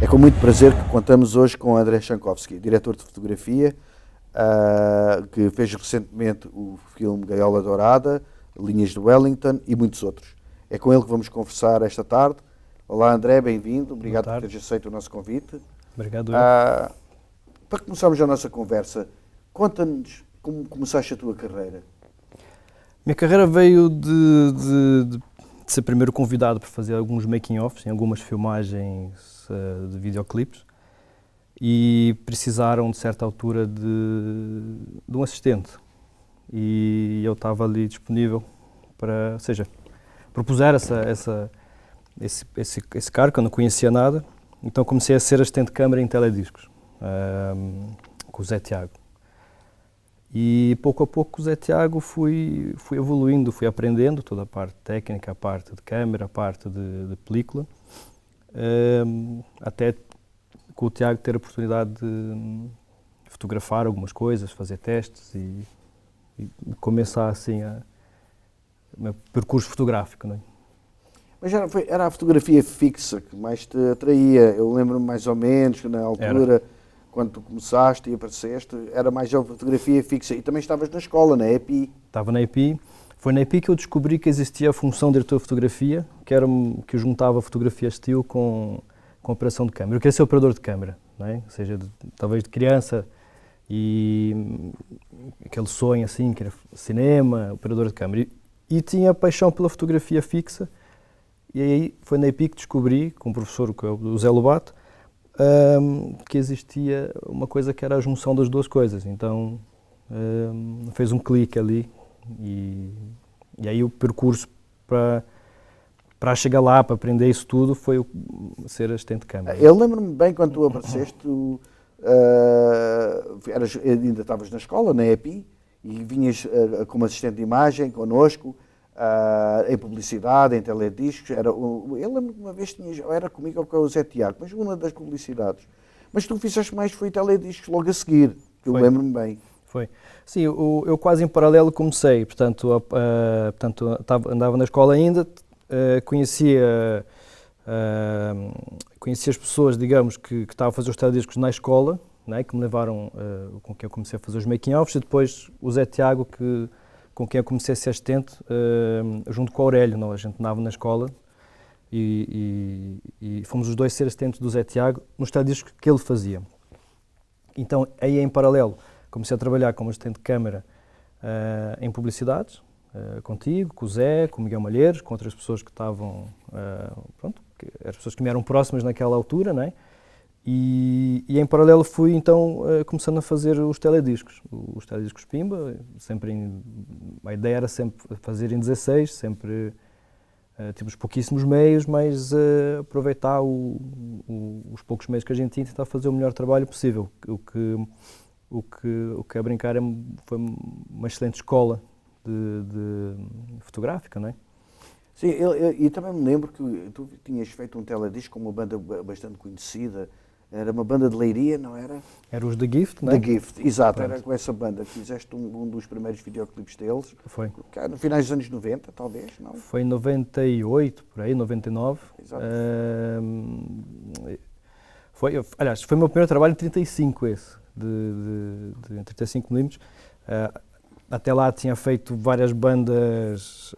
É com muito prazer que contamos hoje com André Chankowski, diretor de fotografia, que fez recentemente o filme Gaiola Dourada, Linhas de Wellington e muitos outros. É com ele que vamos conversar esta tarde. Olá André, bem-vindo, obrigado por teres aceito o nosso convite. Obrigado. Para começarmos a nossa conversa, conta-nos como começaste a tua carreira. Minha carreira veio de ser primeiro convidado para fazer alguns making-offs em algumas filmagens de videoclipes e precisaram de certa altura de um assistente e eu estava ali disponível para, ou seja, propuseram esse cargo, que eu não conhecia nada, então comecei a ser assistente de câmara em telediscos com o Zé Tiago. E pouco a pouco o Zé Tiago fui evoluindo, fui aprendendo toda a parte técnica, a parte de câmera, a parte de película, até com o Tiago ter a oportunidade de fotografar algumas coisas, fazer testes e começar assim o meu percurso fotográfico. Não é? Mas era a fotografia fixa que mais te atraía, eu lembro-me mais ou menos que na altura, quando tu começaste e apareceste, era mais a fotografia fixa. E também estavas na escola, na EPI. Estava na EPI. Foi na EPI que eu descobri que existia a função de diretor de fotografia, que eu juntava a fotografia estilo com operação de câmera. Eu queria ser operador de câmera, não é? Ou seja, talvez de criança, e aquele sonho assim, que era cinema, operador de câmera. E tinha paixão pela fotografia fixa, e aí foi na EPI que descobri, com o professor, o Zé Lobato, que existia uma coisa que era a junção das duas coisas. Então fez um clique ali e aí o percurso para chegar lá, para aprender isso tudo, foi ser assistente de câmara. Eu lembro-me bem quando tu apareceste, ainda estavas na escola, na EPI, e vinhas como assistente de imagem connosco, em publicidade, em telediscos. Eu lembro que uma vez era comigo ou com o Zé Tiago, mas uma das publicidades. Mas tu fizeste mais, foi telediscos logo a seguir, que eu lembro-me bem. Foi. Sim, eu quase em paralelo comecei, portanto andava na escola ainda, conhecia as pessoas, digamos, que estavam a fazer os telediscos na escola, né, que me levaram, com quem eu comecei a fazer os making-offs, e depois o Zé Tiago, com quem eu comecei a ser assistente, junto com o Aurélio. Não? A gente andava na escola e fomos os dois ser assistentes do Zé Tiago nos telediscos que ele fazia. Então, aí em paralelo, comecei a trabalhar como assistente de câmara em publicidades, contigo, com o Zé, com o Miguel Malheiros, com outras pessoas que estavam, as pessoas que me eram próximas naquela altura, não é? E em paralelo fui então começando a fazer os telediscos Pimba, a ideia era sempre fazer em 16, sempre tínhamos pouquíssimos meios, mas aproveitar os poucos meios que a gente tinha e tentar fazer o melhor trabalho possível, o que a brincar foi uma excelente escola de fotográfica, não é? Sim, e também me lembro que tu tinhas feito um teledisco com uma banda bastante conhecida. Era uma banda de Leiria, não era? Era os The Gift, não é? The Gift, exato. Pronto. Era com essa banda que fizeste um dos primeiros videoclipes deles. Foi. No finais dos anos 90, talvez, não? Foi em 98, por aí, 99. Exato. Aliás, foi o meu primeiro trabalho em 35 esse, de 35mm. Até lá tinha feito várias bandas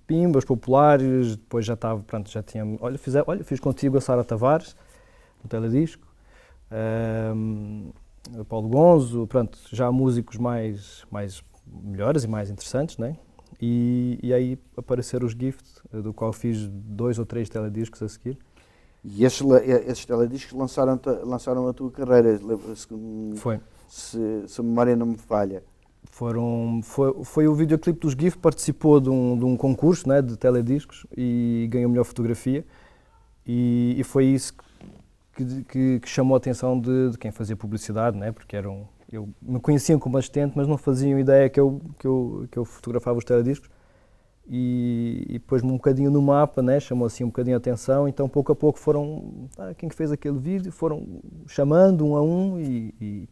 pimbas, populares, depois já estava, pronto, já tinha, fiz contigo a Sara Tavares, no teledisco, Paulo Gonzo, pronto, já músicos mais melhores e mais interessantes, né? E aí apareceram os Gift, do qual fiz 2 ou 3 telediscos a seguir. E esses telediscos lançaram a tua carreira, Foi. Se a memória não me falha. Foi o videoclipe dos GIF, participou de um concurso, né, de telediscos e ganhou a melhor fotografia e foi isso que chamou a atenção de quem fazia publicidade, né, porque me conheciam como assistente, mas não faziam ideia que eu fotografava os telediscos e pôs-me um bocadinho no mapa, né, chamou assim um bocadinho a atenção, então pouco a pouco foram, quem fez aquele vídeo, foram chamando um a um e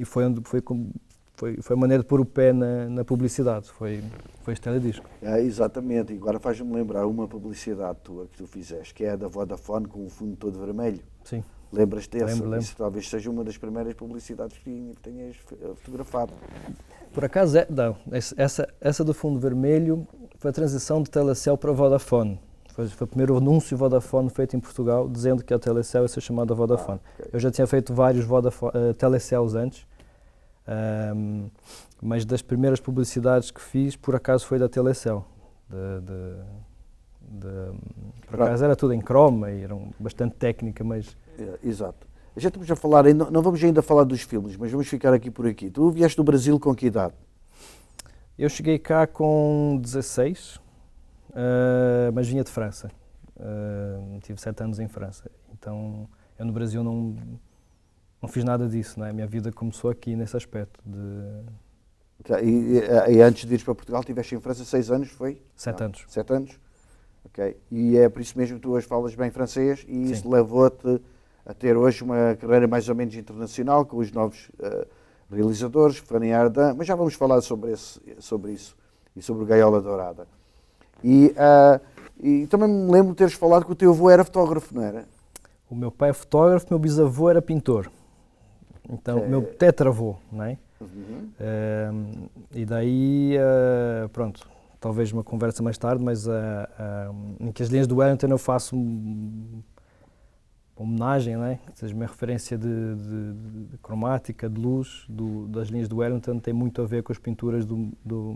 foi onde foi a maneira de pôr o pé na publicidade, foi este teledisco. Exatamente, e agora faz-me lembrar uma publicidade tua que tu fizeste, que é a da Vodafone com o fundo todo vermelho. Sim. Lembras-te dessa? Lembro. Isso talvez seja uma das primeiras publicidades que tenhas fotografado. Por acaso, não, essa do fundo vermelho foi a transição de Telecel para Vodafone. Foi o primeiro anúncio Vodafone feito em Portugal, dizendo que a Telecel ia ser chamada Vodafone. Okay. Eu já tinha feito vários Telecels antes, mas das primeiras publicidades que fiz, por acaso, foi da Telecel. Por acaso era tudo em croma e era bastante técnica, mas... Exato. Já estamos a falar, não vamos ainda falar dos filmes, mas vamos ficar aqui por aqui. Tu vieste do Brasil com que idade? Eu cheguei cá com 16, mas vinha de França. Tive 7 anos em França. Então, eu no Brasil não fiz nada disso, não é? A minha vida começou aqui nesse aspecto. E antes de ires para Portugal, estiveste em França 6 anos, foi? 7 anos. 7 anos? Ok. E é por isso mesmo que tu hoje falas bem francês e Sim. isso levou-te a ter hoje uma carreira mais ou menos internacional com os novos realizadores, Fanny Ardant, mas já vamos falar sobre isso e sobre o Gaiola Dourada. E também me lembro de teres falado que o teu avô era fotógrafo, não era? O meu pai é fotógrafo, meu bisavô era pintor. Então, o meu tetravô, não é? Uhum. E daí, pronto, talvez uma conversa mais tarde, mas em que as linhas do Wellington eu faço uma homenagem, não é? Ou seja, a minha referência de cromática, de luz das linhas do Wellington tem muito a ver com as pinturas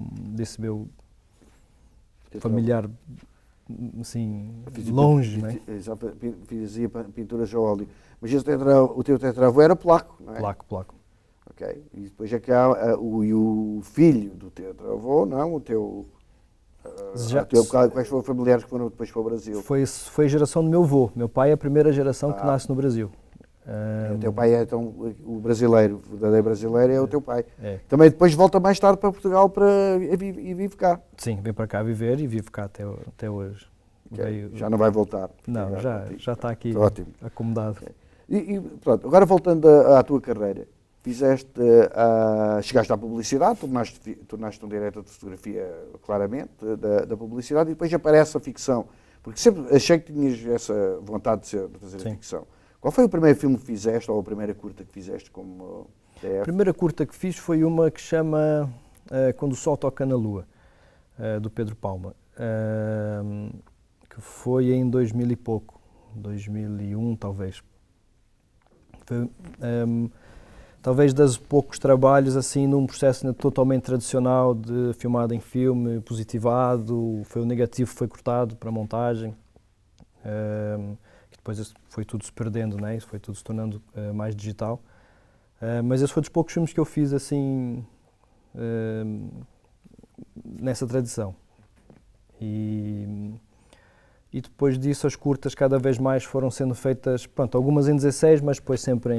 desse meu familiar, assim, longe, não é? Fazia pinturas a óleo. Mas o teu tetravô era polaco, não é? Polaco. Ok. E depois é que há o filho do tetravô, não? Quais foram os familiares que foram depois para o Brasil? Foi a geração do meu avô. Meu pai é a primeira geração que nasce no Brasil. O teu pai é então o brasileiro, o verdadeiro brasileiro é o teu pai. É. Também depois volta mais tarde para Portugal e vive cá. Sim, vem para cá viver e vive cá até hoje. Okay. Já não vai voltar? Não, já está aqui acomodado. Okay. E pronto, agora voltando à tua carreira, chegaste à publicidade, tornaste um diretor de fotografia claramente da publicidade e depois aparece a ficção, porque sempre achei que tinhas essa vontade de fazer Sim. a ficção. Qual foi o primeiro filme que fizeste ou a primeira curta que fizeste como DF? A primeira curta que fiz foi uma que chama Quando o Sol Toca na Lua, do Pedro Palma, que foi em 2000 e pouco, 2001 talvez. Foi, talvez dos poucos trabalhos assim num processo totalmente tradicional de filmado em filme, positivado, foi o negativo foi cortado para a montagem, que depois foi tudo se perdendo, né? Isso foi tudo se tornando mais digital. Mas esse foi dos poucos filmes que eu fiz assim nessa tradição. E depois disso as curtas cada vez mais foram sendo feitas, pronto, algumas em 16, mas depois sempre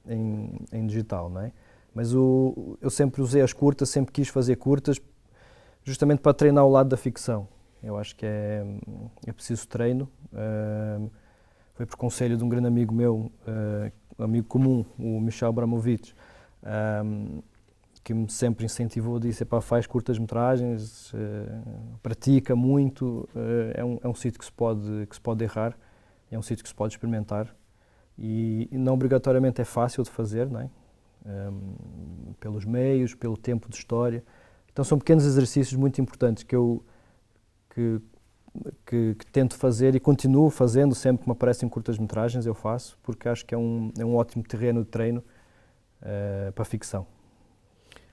em digital, não é? Mas eu sempre usei as curtas, sempre quis fazer curtas, justamente para treinar o lado da ficção. Eu acho que é preciso treino. Foi por conselho de um grande amigo meu, amigo comum, o Michel Abramovich, que me sempre incentivou, disse, faz curtas-metragens, pratica muito, é um sítio que se pode errar, é um sítio que se pode experimentar e não obrigatoriamente é fácil de fazer, não é? Pelos meios, pelo tempo de história. Então são pequenos exercícios muito importantes que eu tento fazer e continuo fazendo sempre que me aparecem curtas-metragens, eu faço, porque acho que é um ótimo terreno de treino para a ficção.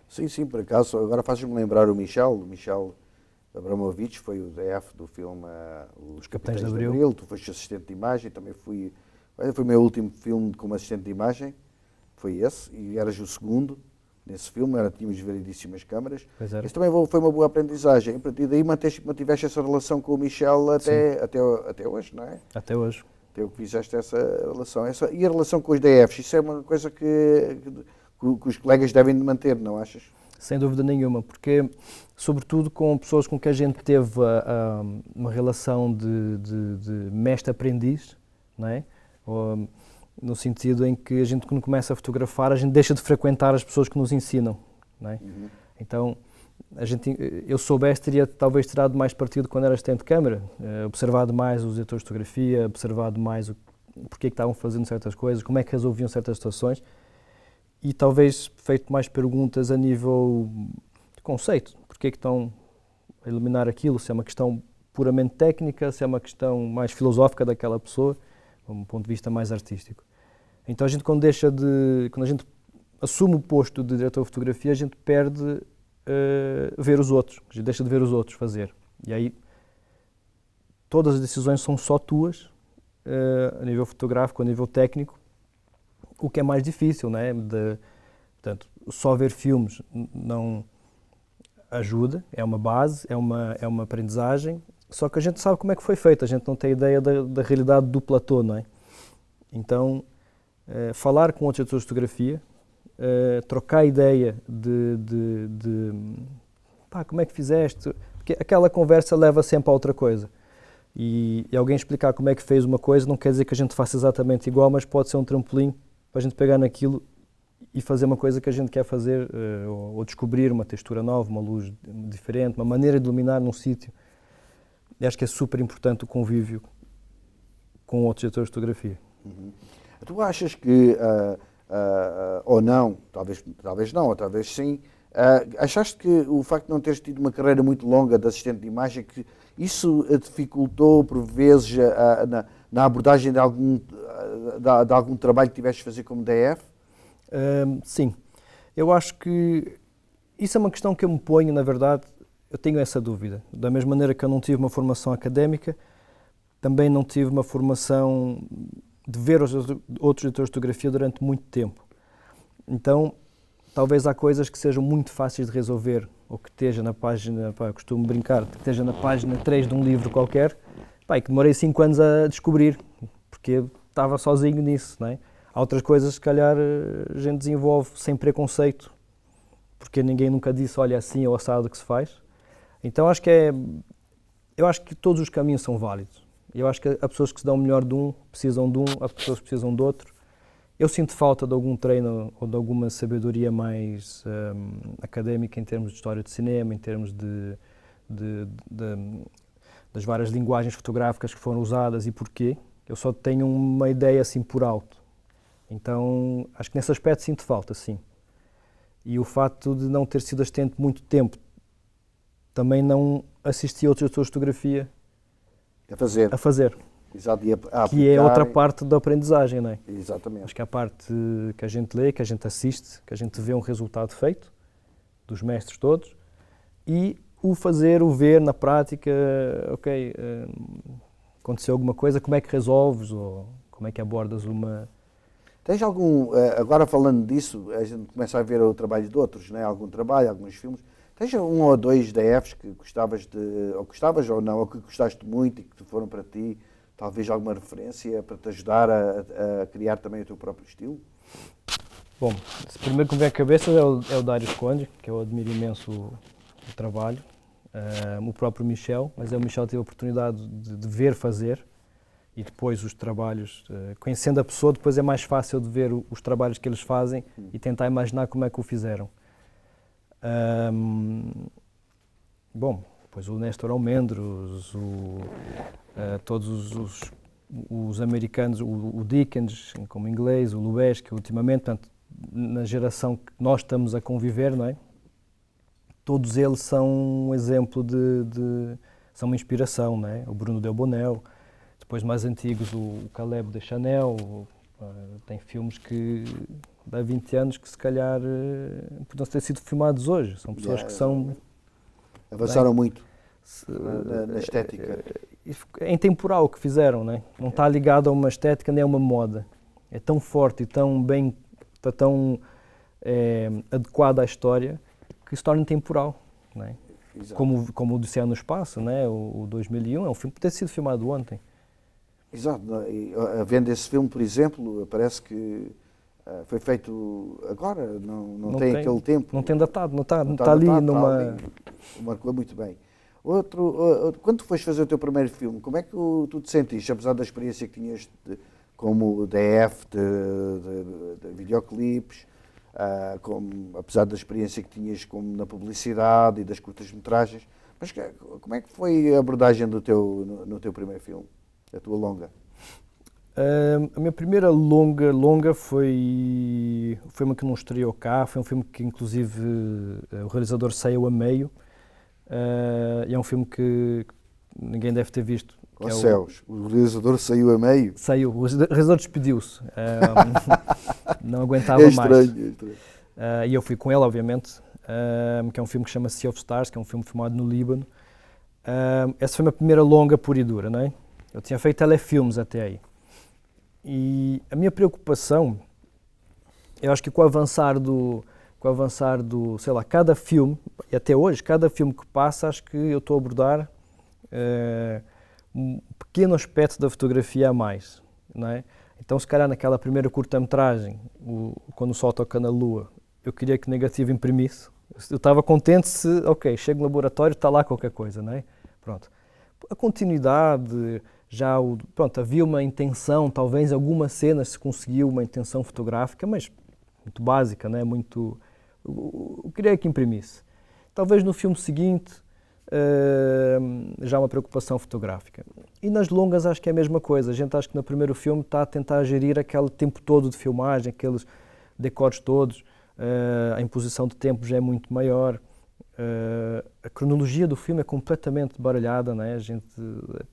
Sim, por acaso, agora fazes-me lembrar o Michel Abramovich, foi o DF do filme Os Capitães de Abril, tu foste assistente de imagem, também foi o meu último filme como assistente de imagem, foi esse, e eras o segundo nesse filme, tínhamos variedíssimas câmaras. Isso também foi uma boa aprendizagem, a partir daí mantiveste essa relação com o Michel até hoje, não é? Até hoje. Até o que fizeste essa relação. E a relação com os DFs, isso é uma coisa que os colegas devem manter, não achas? Sem dúvida nenhuma, porque, sobretudo com pessoas com que a gente teve uma relação de mestre-aprendiz, não é? no sentido em que a gente, quando começa a fotografar, a gente deixa de frequentar as pessoas que nos ensinam, não é? Então, eu soubesse, teria talvez tirado mais partido quando era assistente de câmara, observado mais os editores de fotografia, observado mais porque é que estavam fazendo certas coisas, como é que resolviam certas situações, e talvez feito mais perguntas a nível de conceito, porque é que estão a eliminar aquilo, se é uma questão puramente técnica, se é uma questão mais filosófica daquela pessoa, um ponto de vista mais artístico. Então a gente quando a gente assume o posto de diretor de fotografia, a gente perde ver os outros, a gente deixa de ver os outros fazer. E aí todas as decisões são só tuas, a nível fotográfico, a nível técnico, o que é mais difícil, não é? Portanto, só ver filmes não ajuda, é uma base, é uma aprendizagem, só que a gente sabe como é que foi feito, a gente não tem ideia da realidade do platô, não é? Então, falar com outros editores de fotografia, trocar ideia pá, como é que fizeste? Porque aquela conversa leva sempre a outra coisa. E alguém explicar como é que fez uma coisa não quer dizer que a gente faça exatamente igual, mas pode ser um trampolim para a gente pegar naquilo e fazer uma coisa que a gente quer fazer, ou descobrir uma textura nova, uma luz diferente, uma maneira de iluminar num sítio. E acho que é super importante o convívio com outros editores de fotografia. Tu achas que, ou não, talvez não, ou talvez sim, achaste que o facto de não teres tido uma carreira muito longa de assistente de imagem, que isso dificultou por vezes na abordagem de algum trabalho que tiveste de fazer como DF? Sim, eu acho que isso é uma questão que eu me ponho, na verdade, eu tenho essa dúvida. Da mesma maneira que eu não tive uma formação académica, também não tive uma formação de ver os outros editores de fotografia durante muito tempo. Então, talvez há coisas que sejam muito fáceis de resolver, ou que esteja na página, pá, eu costumo brincar, que esteja na página 3 de um livro qualquer, pá, e que demorei 5 anos a descobrir, porque estava sozinho nisso, não é? Há outras coisas, se calhar, a gente desenvolve sem preconceito, porque ninguém nunca disse, olha, assim ou assado que se faz. Então, eu acho que todos os caminhos são válidos. Eu acho que há pessoas que se dão melhor de um, precisam de um, há pessoas que precisam de outro. Eu sinto falta de algum treino ou de alguma sabedoria mais académica em termos de história de cinema, em termos das várias linguagens fotográficas que foram usadas e porquê. Eu só tenho uma ideia assim por alto. Então, acho que nesse aspecto sinto falta, sim. E o facto de não ter sido assistente muito tempo, também não assisti a outros editores de fotografia a fazer. Exato, Que é outra parte da aprendizagem, não é? Exatamente. Acho que a parte que a gente lê, que a gente assiste, que a gente vê um resultado feito, dos mestres todos, e o fazer, o ver na prática, ok, aconteceu alguma coisa, como é que resolves, ou como é que abordas uma... Tens algum, agora falando disso, a gente começa a ver o trabalho de outros, né? Algum trabalho, alguns filmes. Tens um ou dois DFs que gostavas ou não, ou que gostaste muito e que foram para ti, talvez alguma referência para te ajudar a criar também o teu próprio estilo? Bom, o primeiro que me vem à cabeça é o Dário Conde, que eu admiro imenso o trabalho. O próprio Michel, mas o Michel teve a oportunidade de ver fazer e depois os trabalhos, conhecendo a pessoa, depois é mais fácil de ver os trabalhos que eles fazem e tentar imaginar como é que o fizeram. Bom, depois o Néstor Almendros, todos os americanos, o Dickens, como inglês, o Lubezki, que ultimamente, portanto, na geração que nós estamos a conviver, não é? Todos eles são um exemplo são uma inspiração, não é? O Bruno Delbonnel, depois mais antigos o Caleb Deschanel, tem filmes que há 20 anos que se calhar podiam ter sido filmados hoje, são pessoas que são... Avançaram muito na estética. É intemporal o que fizeram, não é? Não está ligado a uma estética nem a uma moda. É tão forte e tão bem, está tão adequado à história que se torna intemporal, não é? Como o Odisseia no Espaço, não é? O 2001 é um filme que pode ter sido filmado ontem. Exato. Vendo esse filme, por exemplo, parece que foi feito agora, não tem aquele tempo. Não tem datado, não está ali numa... Marcou muito bem. Quando tu foste fazer o teu primeiro filme, como é que tu te sentiste, apesar da experiência que tinhas como DF de videoclipes, apesar da experiência que tinhas como na publicidade e das curtas-metragens. Mas como é que foi a abordagem no teu primeiro filme, a tua longa? A minha primeira longa foi uma que não estreou cá, foi um filme que inclusive o realizador saiu a meio, e é um filme que ninguém deve ter visto. Oh céus, o realizador saiu a meio? Saiu, o realizador despediu-se, não aguentava É mais. estranho, é estranho. E eu fui com ele, obviamente, que é um filme que chama Sea of Stars, que é um filme filmado no Líbano. Essa foi a minha primeira longa pura e dura, não é? Eu tinha feito telefilmes até aí. E a minha preocupação, eu acho que com o avançar do, sei lá, cada filme, e até hoje, cada filme que passa, acho que eu estou a abordar um pequeno aspecto da fotografia a mais, não é? Então, se calhar naquela primeira curta-metragem, quando o sol toca na lua, eu queria que o negativo imprimisse. Eu estava contente se, ok, chego no laboratório, está lá qualquer coisa, não é? Pronto. A continuidade, pronto, havia uma intenção, talvez algumas cenas se conseguiu uma intenção fotográfica, mas muito básica, não é? Muito, eu queria que imprimisse. Talvez no filme seguinte, já uma preocupação fotográfica. E nas longas acho que é a mesma coisa. A gente acha que no primeiro filme está a tentar gerir aquele tempo todo de filmagem, aqueles decores todos, a imposição de tempo já é muito maior, a cronologia do filme é completamente baralhada, não é? A gente,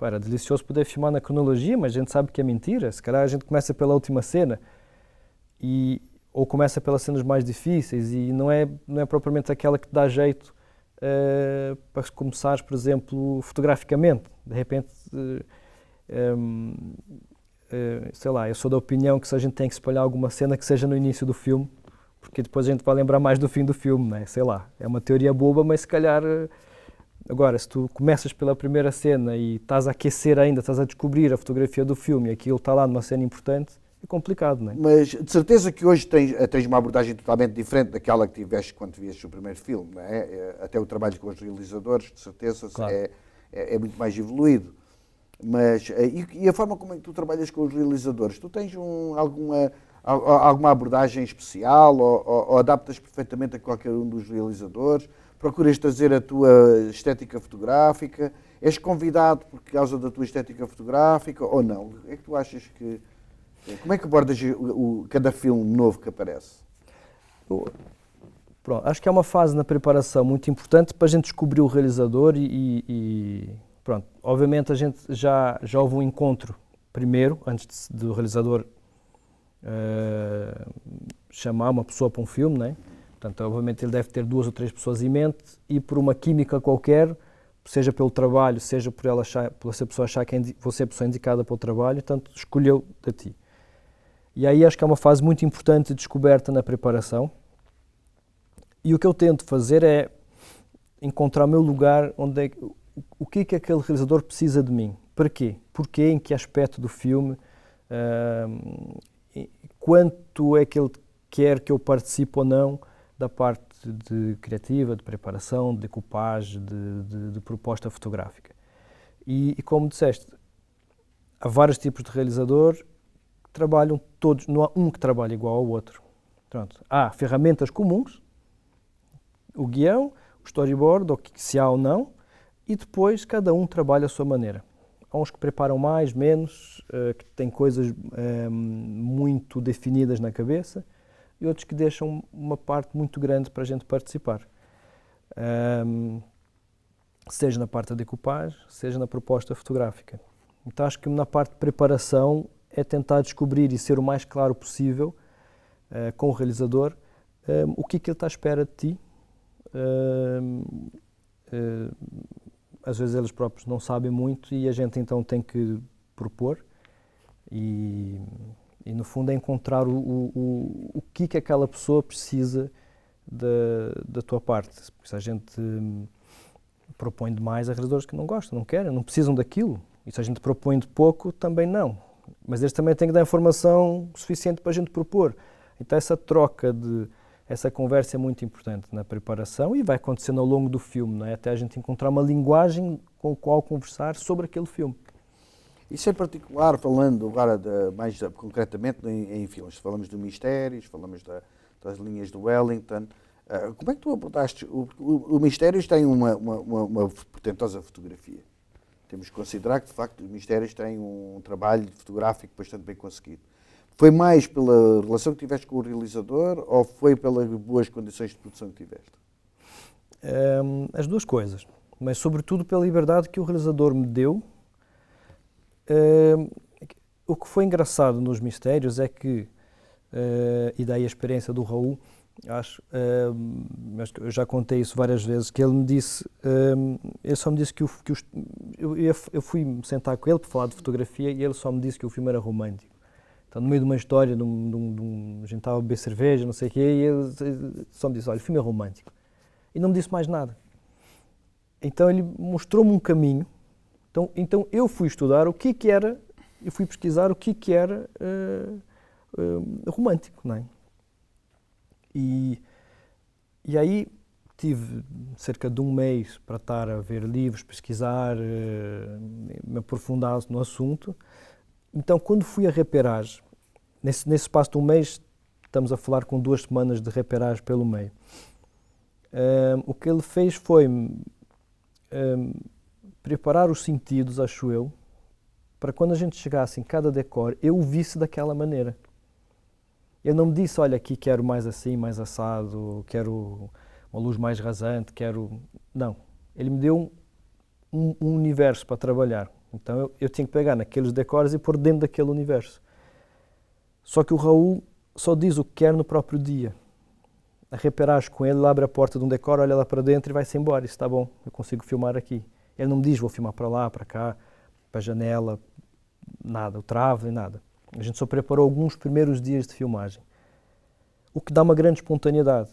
era delicioso poder filmar na cronologia, mas a gente sabe que é mentira. Se calhar a gente começa pela última cena, ou começa pelas cenas mais difíceis, e não é propriamente aquela que te dá jeito para começares, por exemplo, fotograficamente. De repente, sei lá, eu sou da opinião que se a gente tem que espalhar alguma cena, que seja no início do filme, porque depois a gente vai lembrar mais do fim do filme, não é? Sei lá, é uma teoria boba, mas se calhar... Agora, se tu começas pela primeira cena e estás a aquecer ainda, estás a descobrir a fotografia do filme e aquilo está lá numa cena importante, é complicado, não é? Mas de certeza que hoje tens uma abordagem totalmente diferente daquela que tiveste quando vieste o primeiro filme, não é? Até o trabalho com os realizadores, de certeza, claro, é muito mais evoluído. Mas, e a forma como é que tu trabalhas com os realizadores? Tu tens alguma abordagem especial ou adaptas perfeitamente a qualquer um dos realizadores? Procuras trazer a tua estética fotográfica? És convidado por causa da tua estética fotográfica ou não? O que é que tu achas que... Como é que abordas cada filme novo que aparece? Pronto, acho que é uma fase na preparação muito importante para a gente descobrir o realizador pronto. Obviamente a gente já houve um encontro primeiro, antes do realizador chamar uma pessoa para um filme, não é? Portanto, obviamente ele deve ter 2 ou 3 pessoas em mente e por uma química qualquer, seja pelo trabalho, seja por essa pessoa achar que você é a pessoa indicada para o trabalho, portanto, escolheu a ti. E aí acho que é uma fase muito importante de descoberta na preparação. E o que eu tento fazer é encontrar o meu lugar, o que é que aquele realizador precisa de mim. Para quê? Porquê? Em que aspecto do filme? Quanto é que ele quer que eu participe ou não da parte criativa, de preparação, de decupagem, de proposta fotográfica. E como disseste, há vários tipos de realizador que trabalham todos, não há um que trabalhe igual ao outro. Pronto. Há ferramentas comuns, o guião, o storyboard, ou se há ou não, e depois cada um trabalha à sua maneira. Há uns que preparam mais, menos, que têm coisas muito definidas na cabeça, e outros que deixam uma parte muito grande para a gente participar. Seja na parte da decupagem, seja na proposta fotográfica. Então acho que na parte de preparação é tentar descobrir e ser o mais claro possível com o realizador o que é que ele está à espera de ti. Às vezes eles próprios não sabem muito e a gente então tem que propor e no fundo é encontrar o que aquela pessoa precisa da tua parte. Porque se a gente propõe demais, há realizadores que não gostam, não querem, não precisam daquilo. E se a gente propõe de pouco, também não. Mas eles também têm que dar informação suficiente para a gente propor. Então essa troca, essa conversa é muito importante na preparação e vai acontecendo ao longo do filme, não é? Até a gente encontrar uma linguagem com a qual conversar sobre aquele filme. Isso em particular, falando agora mais concretamente em filmes, falamos do Mistérios, falamos das linhas do Wellington. Como é que tu abordaste? O Mistérios tem uma portentosa fotografia. Temos que considerar que, de facto, o Mistérios tem um trabalho fotográfico bastante bem conseguido. Foi mais pela relação que tiveste com o realizador ou foi pelas boas condições de produção que tiveste? As duas coisas, mas sobretudo pela liberdade que o realizador me deu. O que foi engraçado nos Mistérios é que, e daí a experiência do Raul, acho, mas eu já contei isso várias vezes, que ele me disse, ele só me disse que eu fui me sentar com ele para falar de fotografia e ele só me disse que o filme era romântico. Então, no meio de uma história, a gente estava a beber cerveja, não sei o quê, e ele só me disse, olha, o filme é romântico. E não me disse mais nada. Então, ele mostrou-me um caminho. Então eu fui estudar o que era, eu fui pesquisar o que era romântico, não é? E aí tive cerca de um mês para estar a ver livros, pesquisar, me aprofundar no assunto. Então, quando fui a reperagem, nesse espaço de um mês, estamos a falar com 2 semanas de reperagem pelo meio, o que ele fez foi preparar os sentidos, acho eu, para quando a gente chegasse em cada decor, eu o visse daquela maneira. Ele não me disse, olha, aqui quero mais assim, mais assado, quero uma luz mais rasante, quero... Não. Ele me deu um universo para trabalhar. Então eu tinha que pegar naqueles decores e pôr dentro daquele universo. Só que o Raul só diz o que quer no próprio dia. A reperagem com ele, ele abre a porta de um decor, olha lá para dentro e vai-se embora. Isso está bom, eu consigo filmar aqui. Ele não me diz, vou filmar para lá, para cá, para a janela, nada, o trave, nada. A gente só preparou alguns primeiros dias de filmagem, o que dá uma grande espontaneidade.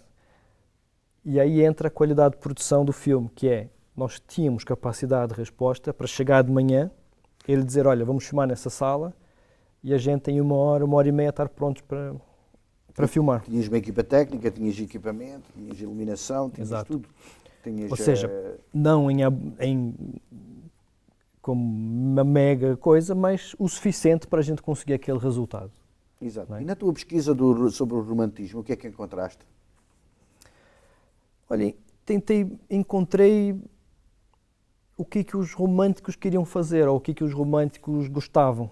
E aí entra a qualidade de produção do filme, que é, nós tínhamos capacidade de resposta para chegar de manhã, ele dizer, olha, vamos filmar nessa sala, e a gente em 1 hora e meia estar prontos para filmar. Tinhas uma equipa técnica, tinhas equipamento, tinhas iluminação, tinhas Exato. tudo. Tinhas, Ou seja, não como uma mega coisa, mas o suficiente para a gente conseguir aquele resultado. Exato. Não é? E na tua pesquisa sobre o romantismo, o que é que encontraste? Olha, encontrei o que os românticos queriam fazer, ou o que os românticos gostavam.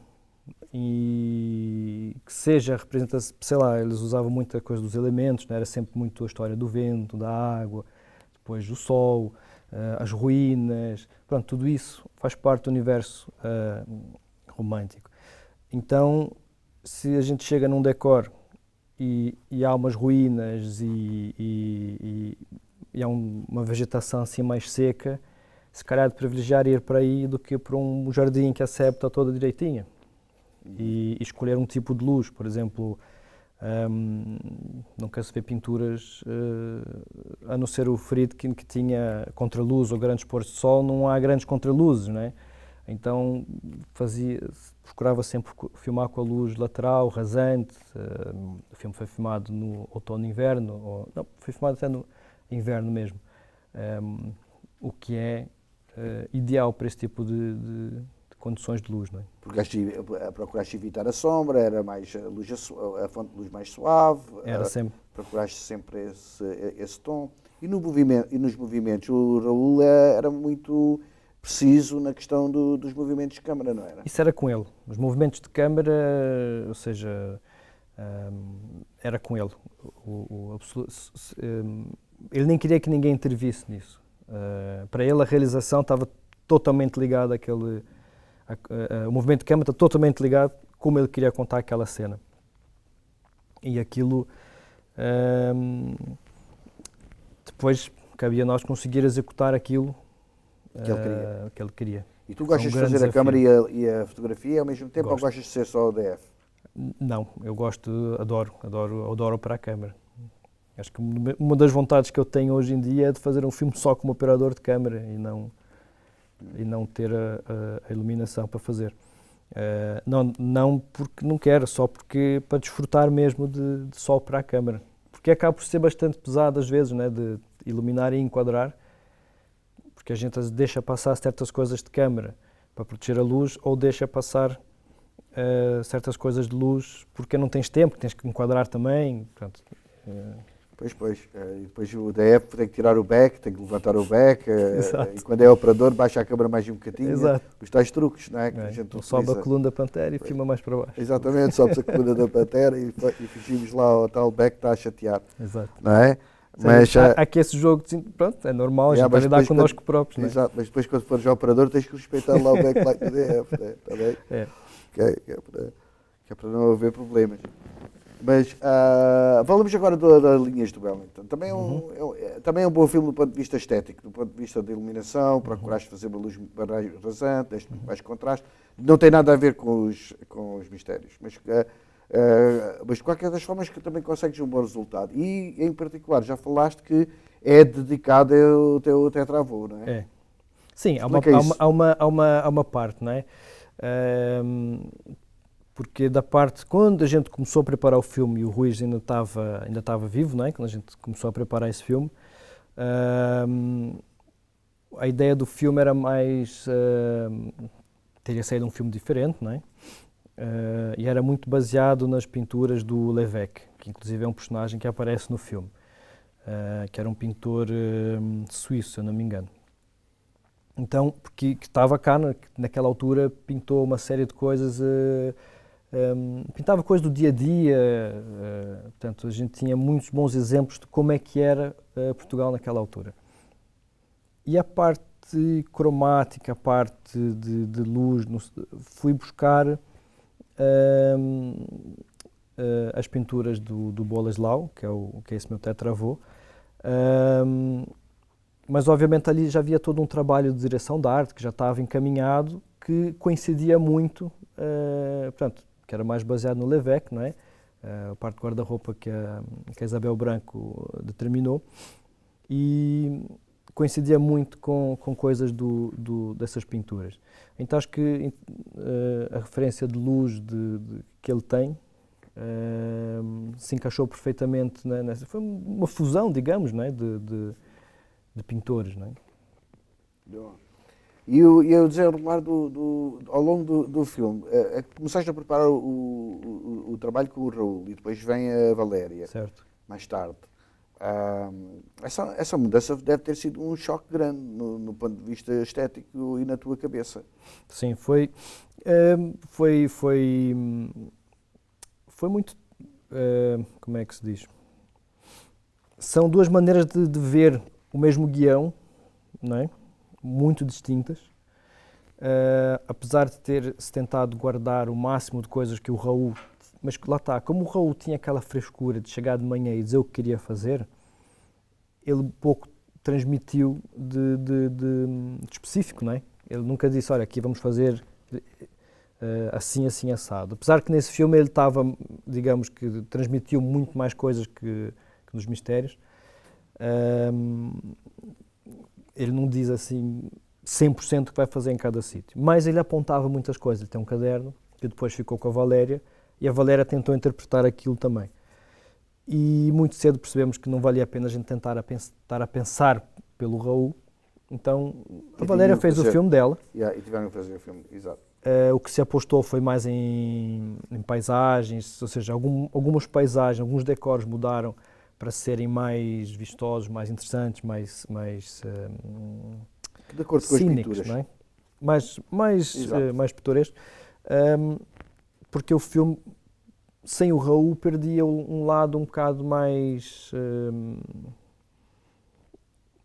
E que seja representação, sei lá, eles usavam muita coisa dos elementos, não era sempre muito a história do vento, da água, depois do sol, as ruínas, pronto, tudo isso faz parte do universo romântico. Então, se a gente chega num decor e há umas ruínas e há uma vegetação assim mais seca, se calhar de privilegiar ir para aí do que para um jardim que a sebe está toda direitinha. E escolher um tipo de luz, por exemplo, não quero se ver pinturas, a não ser o Friedkin que tinha contraluz ou grandes pôres de sol, não há grandes contraluzes, não é? Então procurava sempre filmar com a luz lateral, rasante. O filme foi filmado no outono e inverno, não, foi filmado até no inverno mesmo, o que é ideal para esse tipo de condições de luz, não é? Procuraste evitar a sombra, era mais a fonte de luz mais suave, Era sempre. Procuraste sempre esse tom. E nos movimentos, o Raul era muito preciso na questão dos movimentos de câmara, não era? Isso era com ele. Os movimentos de câmara, ou seja, era com ele. Ele nem queria que ninguém intervisse nisso. Para ele a realização estava totalmente ligada àquele... o movimento de câmara está totalmente ligado como ele queria contar aquela cena. E aquilo... depois cabia a nós conseguir executar aquilo que ele queria. E tu gostas de fazer a câmara e a fotografia ao mesmo tempo, ou gostas de ser só o DF? Não, eu adoro para a câmara. Acho que uma das vontades que eu tenho hoje em dia é de fazer um filme só como operador de câmara e não ter a iluminação para fazer. Não porque não quero, só porque para desfrutar mesmo de só para a câmara. Porque acaba por ser bastante pesado às vezes, né, de iluminar e enquadrar, porque a gente deixa passar certas coisas de câmara, para proteger a luz, ou deixa passar certas coisas de luz porque não tens tempo, tens que enquadrar também. Portanto, Pois. E depois o DF tem que tirar o back, tem que levantar o back. Exato. E quando é operador, baixa a câmera mais um bocadinho. Exato. Os tais truques, não é? Que a gente Ou sobe a utiliza. coluna da pantera e filma mais para baixo. Exatamente, sobe-se a coluna da pantera e fugimos lá ao tal back que está a chatear. Exato. Não é? Mas há aqui esse jogo, pronto, é normal, a gente está a lidar connosco próprios. Não é? Exato, mas depois quando fores ao operador tens que respeitar lá o backlight do DF, né? Está bem? É. Que é para não haver problemas. Mas falamos agora das linhas do Wellington. Também é um bom filme do ponto de vista estético, do ponto de vista da iluminação, procuraste fazer uma luz mais rasante, deste mais contraste. Não tem nada a ver com os mistérios, mas de qualquer das formas que também consegues um bom resultado. E, em particular, já falaste que é dedicado ao teu tetravô, não é? É. Sim, há uma parte, não é? Porque da parte, quando a gente começou a preparar o filme e o Rui ainda estava vivo, não é? Quando a gente começou a preparar esse filme, a ideia do filme era mais teria saído um filme diferente, não é? E era muito baseado nas pinturas do Lévesque, que inclusive é um personagem que aparece no filme, que era um pintor suíço, se eu não me engano. Então, porque que estava cá naquela altura, pintou uma série de coisas, pintava coisas do dia a dia, portanto a gente tinha muitos bons exemplos de como é que era Portugal naquela altura. E a parte cromática, a parte de luz, fui buscar as pinturas do Boleslao, que é esse meu tetravô, mas obviamente ali já havia todo um trabalho de direção de arte que já estava encaminhado, que coincidia muito, portanto, que era mais baseado no Lévesque, não é? A parte de guarda-roupa que a Isabel Branco determinou, e coincidia muito com coisas dessas pinturas. Então acho que a referência de luz que ele tem se encaixou perfeitamente nessa. Foi uma fusão, digamos, não é? de pintores, não é? E o desenrolar ao longo do filme, começaste a preparar o trabalho com o Raul e depois vem a Valéria, Certo. mais tarde. Essa mudança deve ter sido um choque grande no ponto de vista estético e na tua cabeça. Sim, foi muito, como é que se diz? São duas maneiras de ver o mesmo guião, não é? Muito distintas, apesar de ter-se tentado guardar o máximo de coisas que o Raul, mas lá está, como o Raul tinha aquela frescura de chegar de manhã e dizer o que queria fazer, ele pouco transmitiu de específico, não é? Ele nunca disse, olha, aqui vamos fazer assim, assim, assado. Apesar que nesse filme ele estava, digamos que transmitiu muito mais coisas que nos mistérios, ele não diz assim 100% o que vai fazer em cada sítio, mas ele apontava muitas coisas. Ele tem um caderno que depois ficou com a Valéria e a Valéria tentou interpretar aquilo também. E muito cedo percebemos que não valia a pena a gente estar a pensar pelo Raul, então a Valéria fez o filme dela. E tiveram que fazer o filme, exato. O que se apostou foi mais em paisagens, ou seja, algumas paisagens, alguns decors mudaram para serem mais vistosos, mais interessantes, mais de acordo com cínicos, as pinturas, não é? Mais pitorescos, porque o filme, sem o Raul, perdia um lado um bocado mais...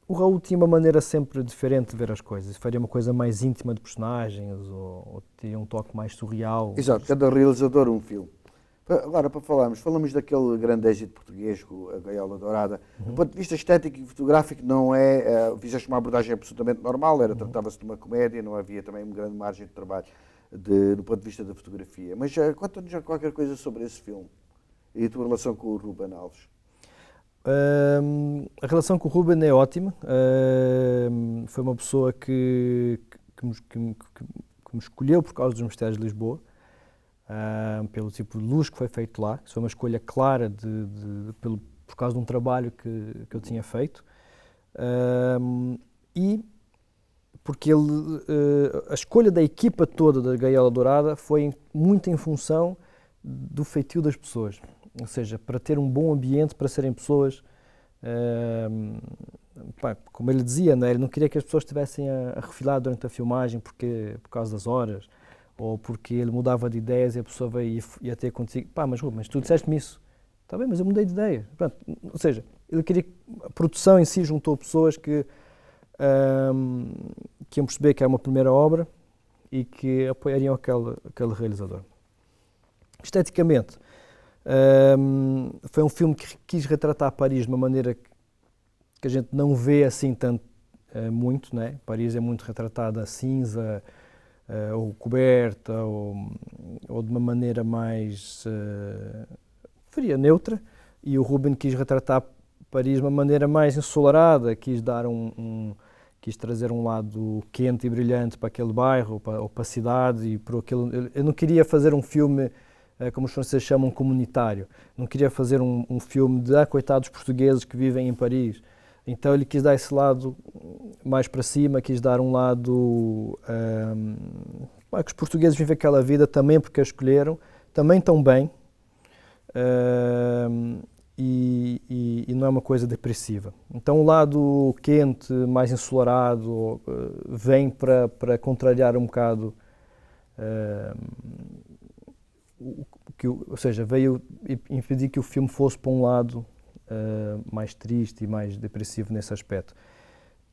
o Raul tinha uma maneira sempre diferente de ver as coisas, faria uma coisa mais íntima de personagens, ou tinha um toque mais surreal. Exato, cada realizador um filme. Agora, para falamos daquele grande êxito português, a Gaiola Dourada. Do ponto de vista estético e fotográfico, não é. Fizeste uma abordagem absolutamente normal, tratava-se de uma comédia, não havia também uma grande margem de trabalho do ponto de vista da fotografia. Mas conta-nos já qualquer coisa sobre esse filme e a tua relação com o Ruben Alves. A relação com o Ruben é ótima. Foi uma pessoa que me escolheu por causa dos Mistérios de Lisboa. Pelo tipo de luz que foi feito lá. Isso foi uma escolha clara por causa de um trabalho que eu tinha feito. E porque a escolha da equipa toda da Gaiola Dourada foi muito em função do feitio das pessoas, ou seja, para ter um bom ambiente, para serem pessoas, como ele dizia, né? Ele não queria que as pessoas estivessem a refilar durante a filmagem por causa das horas, ou porque ele mudava de ideias e a pessoa ia ter consigo, mas tu disseste-me isso. Está bem, mas eu mudei de ideia. Pronto, ou seja, ele queria que a produção em si juntou pessoas que iam perceber que é uma primeira obra e que apoiariam aquele realizador. Esteticamente, foi um filme que quis retratar Paris de uma maneira que a gente não vê assim tanto, muito, né? Paris é muito retratada cinza, ou coberta, ou de uma maneira mais fria, neutra, e o Ruben quis retratar Paris de uma maneira mais ensolarada, quis dar quis trazer um lado quente e brilhante para aquele bairro, ou para a cidade, e por aquele. Eu não queria fazer um filme, como os franceses chamam, comunitário. Não queria fazer um filme de coitados portugueses que vivem em Paris. Então ele quis dar esse lado mais para cima, quis dar um lado que os portugueses vivem aquela vida também porque a escolheram, também estão bem, e não é uma coisa depressiva. Então o lado quente, mais ensolarado, vem para contrariar um bocado, ou seja, veio impedir que o filme fosse para um lado mais triste e mais depressivo nesse aspecto.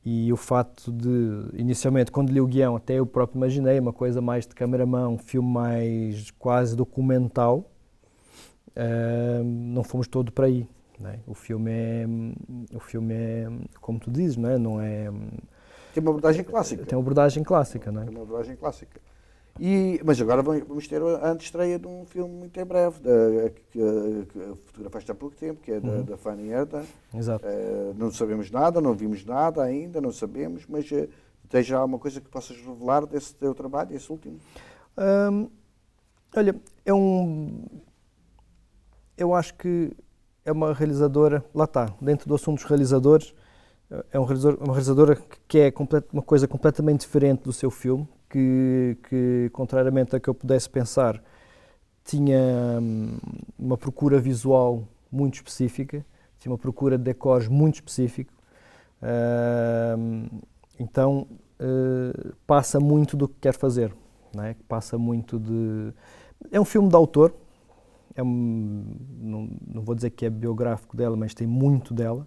E o facto de, inicialmente, quando li o guião, até eu próprio imaginei uma coisa mais de câmera-mão, um filme mais quase documental, não fomos todo para aí, né? O filme é, como tu dizes, não é? Tem uma abordagem clássica. Tem uma abordagem clássica, não é? Tem uma abordagem clássica. Mas agora vamos ter a antestreia de um filme muito em breve, que fotografaste há pouco tempo, que é da Fanny Erdmann. Exato. Não sabemos nada, não vimos nada ainda, não sabemos, mas tens já alguma coisa que possas revelar desse teu trabalho, esse último? Olha, eu acho que é uma realizadora, lá está, dentro do assunto dos realizadores, é uma realizadora que é uma coisa completamente diferente do seu filme, que contrariamente a que eu pudesse pensar, tinha uma procura visual muito específica, tinha uma procura de decors muito específico, então passa muito do que quer fazer, não é? Passa muito de... É um filme de autor, não vou dizer que é biográfico dela, mas tem muito dela.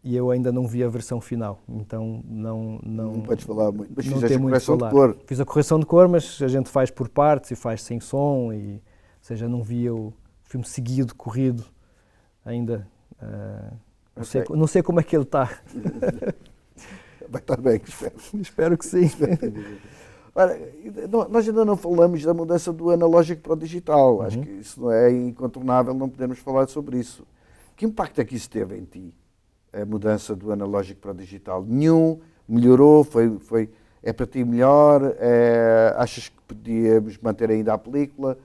E eu ainda não vi a versão final, então não podes falar muito, mas não fizeste a correção de falar. cor. Fiz a correção de cor, mas a gente faz por partes e faz sem som, ou seja, não vi o filme seguido, corrido, ainda. Não sei como é que ele está. Vai estar bem, espero. Espero que sim. Ora, nós ainda não falamos da mudança do analógico para o digital. Acho que isso não é incontornável, não podemos falar sobre isso. Que impacto é que isso teve em ti, a mudança do analógico para o digital? Nenhum? Melhorou? É para ti melhor? Achas que podíamos manter ainda a película?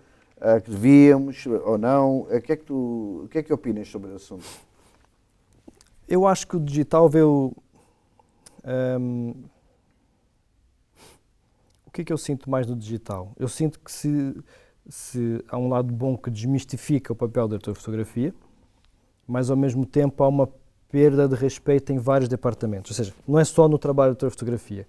Que devíamos ou não? O que é que opinas sobre o assunto? Eu acho que o digital veio... O que é que eu sinto mais do digital? Eu sinto que se há um lado bom que desmistifica o papel da fotografia, mas ao mesmo tempo há uma perda de respeito em vários departamentos. Ou seja, não é só no trabalho da fotografia.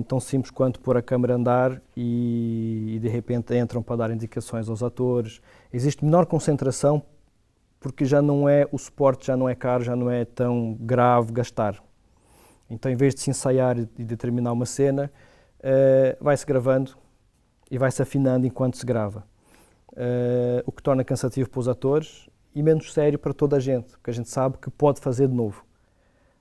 Tão simples quanto pôr a câmera a andar e de repente entram para dar indicações aos atores. Existe menor concentração porque o suporte já não é caro, já não é tão grave gastar. Então, em vez de se ensaiar e determinar uma cena, vai-se gravando e vai-se afinando enquanto se grava. O que torna cansativo para os atores e menos sério para toda a gente, porque a gente sabe que pode fazer de novo.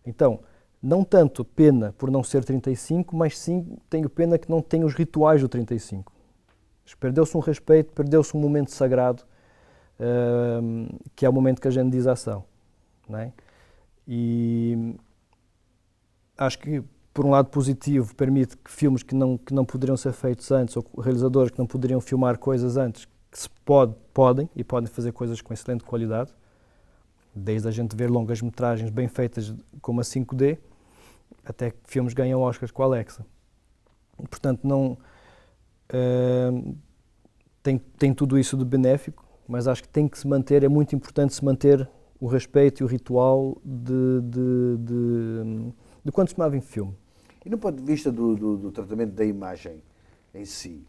Então, não tanto pena por não ser 35, mas sim tenho pena que não tenha os rituais do 35. Perdeu-se um respeito, perdeu-se um momento sagrado, que é o momento que a gente diz a ação, não é? E acho que, por um lado positivo, permite que filmes que não poderiam ser feitos antes, ou realizadores que não poderiam filmar coisas antes, que podem fazer coisas com excelente qualidade, Desde a gente ver longas-metragens bem feitas como a 5D, até que filmes ganham Oscars com a Alexa. Portanto, não, tem tudo isso de benéfico, mas acho que tem que se manter, é muito importante se manter o respeito e o ritual de quando se filmava em filme. E no ponto de vista do tratamento da imagem em si,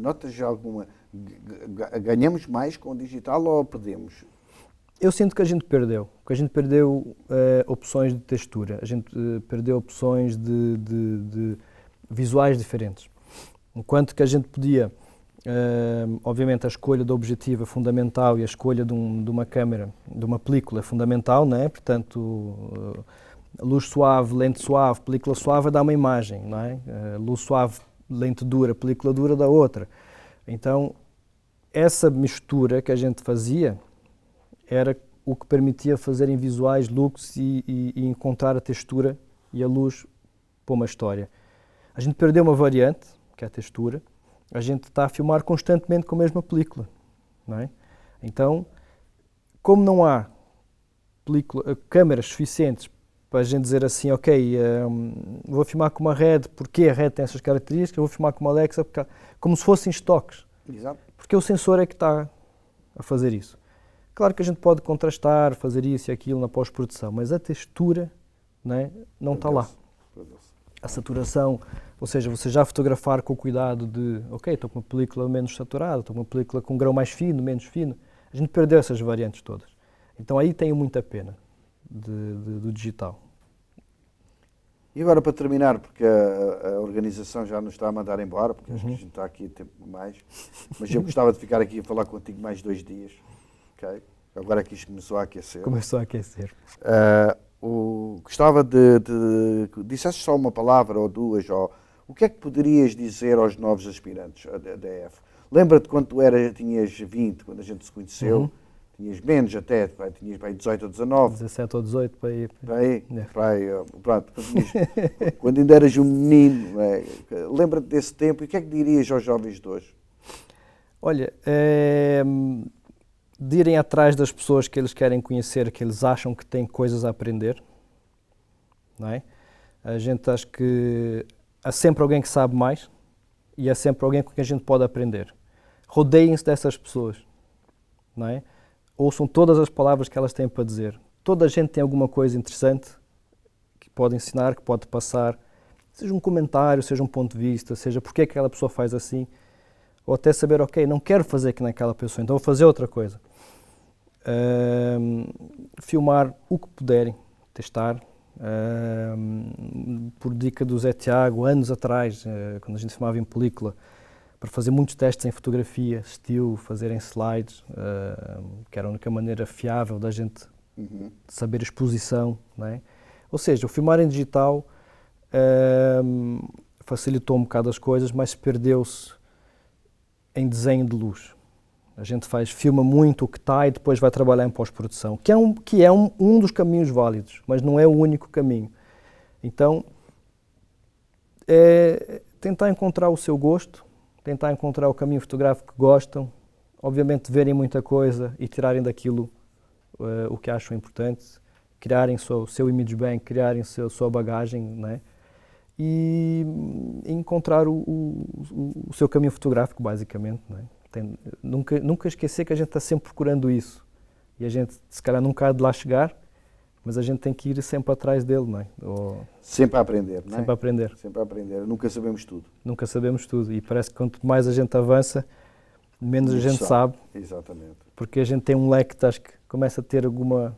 notas já alguma... Ganhamos mais com o digital ou perdemos? Eu sinto que a gente perdeu, opções de textura, a gente perdeu opções de visuais diferentes. Enquanto que a gente podia, obviamente a escolha do objetivo é fundamental e a escolha de uma câmera, de uma película é fundamental, não é? Portanto, luz suave, lente suave, película suave dá uma imagem, não é? Luz suave, lente dura, película dura dá outra. Então, essa mistura que a gente fazia era o que permitia fazer em visuais, looks e encontrar a textura e a luz para uma história. A gente perdeu uma variante, que é a textura. A gente está a filmar constantemente com a mesma película, não é? Então, como não há câmaras suficientes para a gente dizer assim, ok, vou filmar com uma Red, porque a Red tem essas características, vou filmar com uma Alexa, como se fossem estoques. Exato. Porque o sensor é que está a fazer isso. Claro que a gente pode contrastar, fazer isso e aquilo na pós-produção, mas a textura, não está lá. A saturação, ou seja, você já fotografar com o cuidado de, ok, estou com uma película menos saturada, estou com uma película com um grão mais fino, menos fino. A gente perdeu essas variantes todas. Então aí tenho muita pena do digital. E agora para terminar, porque a organização já nos está a mandar embora, porque acho que a gente está aqui tempo demais, mas eu gostava de ficar aqui a falar contigo mais 2 dias. Okay? Agora que isto começou a aquecer. Começou a aquecer. Gostava disseste só uma palavra ou duas, ou o que é que poderias dizer aos novos aspirantes da EF? Lembra-te quando tu tinhas 20, quando a gente se conheceu, tinhas menos até, tinhas para aí 18 ou 19. 17 ou 18 para ir. Pronto, quando ainda eras um menino, lembra-te desse tempo e o que é que dirias aos jovens de hoje? Olha, de irem atrás das pessoas que eles querem conhecer, que eles acham que têm coisas a aprender, não é? A gente acha que há sempre alguém que sabe mais e há sempre alguém com quem a gente pode aprender. Rodeiem-se dessas pessoas, não é? Ouçam todas as palavras que elas têm para dizer. Toda a gente tem alguma coisa interessante que pode ensinar, que pode passar, seja um comentário, seja um ponto de vista, seja porque é que aquela pessoa faz assim, ou até saber, ok, não quero fazer que naquela pessoa, então vou fazer outra coisa. Filmar o que puderem, testar. Por dica do Zé Tiago, anos atrás, quando a gente filmava em película, para fazer muitos testes em fotografia, estilo, fazer em slides, que era a única maneira fiável da gente saber exposição, não é? Ou seja, o filmar em digital facilitou um bocado as coisas, mas perdeu-se em desenho de luz. A gente filma muito o que está e depois vai trabalhar em pós-produção, que é um dos caminhos válidos, mas não é o único caminho. Então, é tentar encontrar o seu gosto, tentar encontrar o caminho fotográfico que gostam, obviamente verem muita coisa e tirarem daquilo o que acham importante, criarem o seu image bank, criarem a sua bagagem, né? E encontrar o seu caminho fotográfico, basicamente, né? Nunca esquecer que a gente está sempre procurando isso e a gente, se calhar, nunca há de lá chegar, mas a gente tem que ir sempre atrás dele, não é? Sempre a aprender, não é? Sempre a aprender. Sempre a aprender. Nunca sabemos tudo. Nunca sabemos tudo e parece que quanto mais a gente avança, menos a gente sabe. Exatamente. Porque a gente tem um leque que acho que começa a ter alguma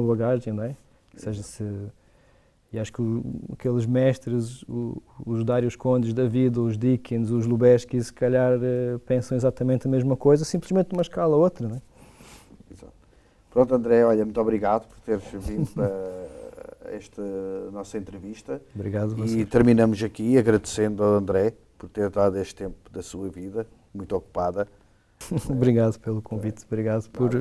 bagagem, não é? E acho que aqueles mestres, os Dários Condes da vida, os Dickens, os Lubezki, se calhar pensam exatamente a mesma coisa, simplesmente numa escala ou outra, não é? Exato. Pronto, André, olha, muito obrigado por teres vindo para esta nossa entrevista. Obrigado. E terminamos aqui agradecendo ao André por ter dado este tempo da sua vida, muito ocupada. Obrigado pelo convite, obrigado por